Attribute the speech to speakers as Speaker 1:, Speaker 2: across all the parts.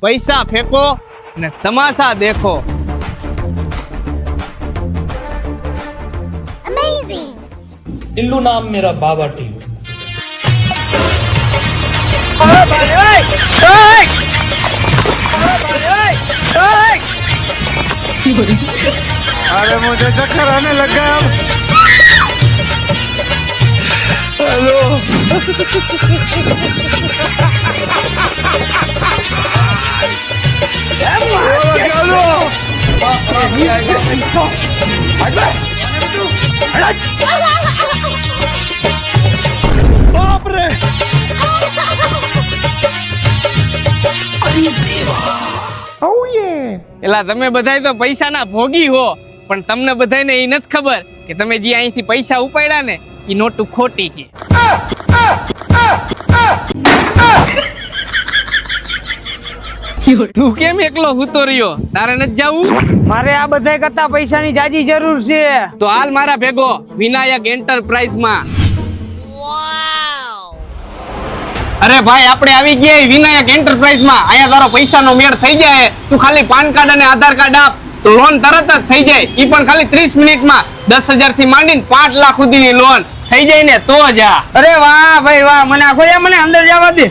Speaker 1: પૈસા ફેંકો ને તમાશા દેખો.
Speaker 2: टिल्लू नाम मेरा बाबा टिल्लू.
Speaker 1: अरे मुझे चक्कर आने लगा अब. हेलो. बाप रे. એલા તમે બધાય તો પૈસાના ભોગી હો, પણ તમને બધાયને એ નથી ખબર કે તમે જે અહીંથી પૈસા ઉપાડ્યા ને એ નોટું ખોટી છે. તું કેમ એકલો હૂતો રહ્યો? તારે નથી જાવું?
Speaker 3: મારે આ બધા કરતા પૈસાની જાજી જરૂર છે.
Speaker 1: તો હાલ મારા ભેગો વિનાયક એન્ટરપ્રાઇઝ માં. અરે ભાઈ આપણે આવી ગયા વિનાયક એન્ટરપ્રાઇઝ માં. અહીંયા તારો પૈસાનો મેળ થઈ જાય. તું ખાલી પાન કાર્ડ અને આધાર કાર્ડ આપ તો લોન તરત જ થઈ જાય. ઈ પણ ખાલી 30 મિનિટમાં 10,000 થી માંડીને 5 લાખ સુધીની લોન થઈ જાય ને તો જા.
Speaker 3: અરે વાહ ભાઈ વાહ, મને આખો મને અંદર જવા દે.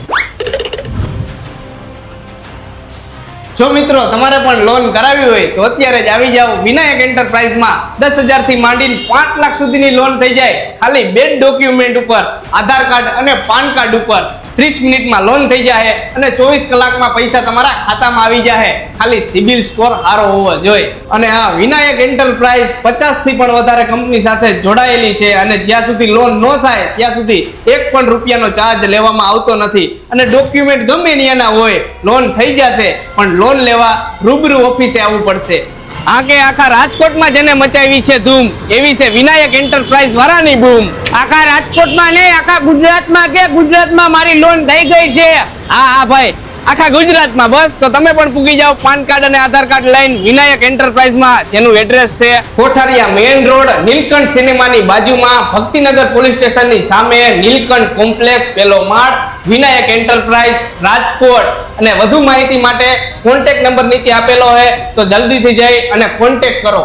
Speaker 1: જો મિત્રો તમારે પણ લોન કરાવી હોય તો અત્યારે જ આવી જાઓ વિનાયક એન્ટરપ્રાઇઝ માં. 10,000 થી માંડીને 5 લાખ સુધીની લોન થઈ જાય ખાલી 2 ડોક્યુમેન્ટ ઉપર, આધાર કાર્ડ અને પાન કાર્ડ ઉપર. 30 મિનિટમાં લોન થઈ જાય અને 24 કલાકમાં પૈસા તમારા ખાતામાં આવી જાય. ખાલી સિબિલ સ્કોર સારો હોવો જોઈએ. અને આ વિનાયક એન્ટરપ્રાઇઝ 50 થી પણ વધારે કંપની સાથે જોડાયેલી છે અને જ્યાં સુધી લોન ન થાય ત્યાં સુધી 1 પણ રૂપિયાનો ચાર્જ લેવામાં આવતો નથી. અને ડોક્યુમેન્ટ ગમે ત્યાંના હોય, લોન થઈ જશે પણ લોન લેવા રૂબરૂ ઓફિસે આવવું પડશે. આ કે આખા રાજકોટમાં જેને મચાવી છે ધૂમ, એવી છે વિનાયક એન્ટરપ્રાઇઝ વાળાની બૂમ.
Speaker 3: આખા રાજકોટમાં નહીં, આખા ગુજરાતમાં કે ગુજરાતમાં મારી લોન થઈ ગઈ છે.
Speaker 1: હા ભાઈ, આખા ગુજરાતમાં. બસ તો તમે પણ પૂગી જાઓ પાન કાર્ડ અને આધાર કાર્ડ લઈને વિનાયક એન્ટરપ્રાઇઝમાં, જેનું એડ્રેસ છે કોઠારિયા મેઇન રોડ, નીલકંઠ સિનેમાની બાજુમાં, ભક્તિનગર પોલીસ સ્ટેશનની સામે, નીલકંઠ કોમ્પ્લેક્સ, પહેલો માળ, વિનાયક એન્ટરપ્રાઇઝ, રાજકોટ. અને વધુ માહિતી માટે કોન્ટેક્ટ નંબર નીચે આપેલો છે, તો જલ્દીથી જઈ અને કોન્ટેક્ટ કરો.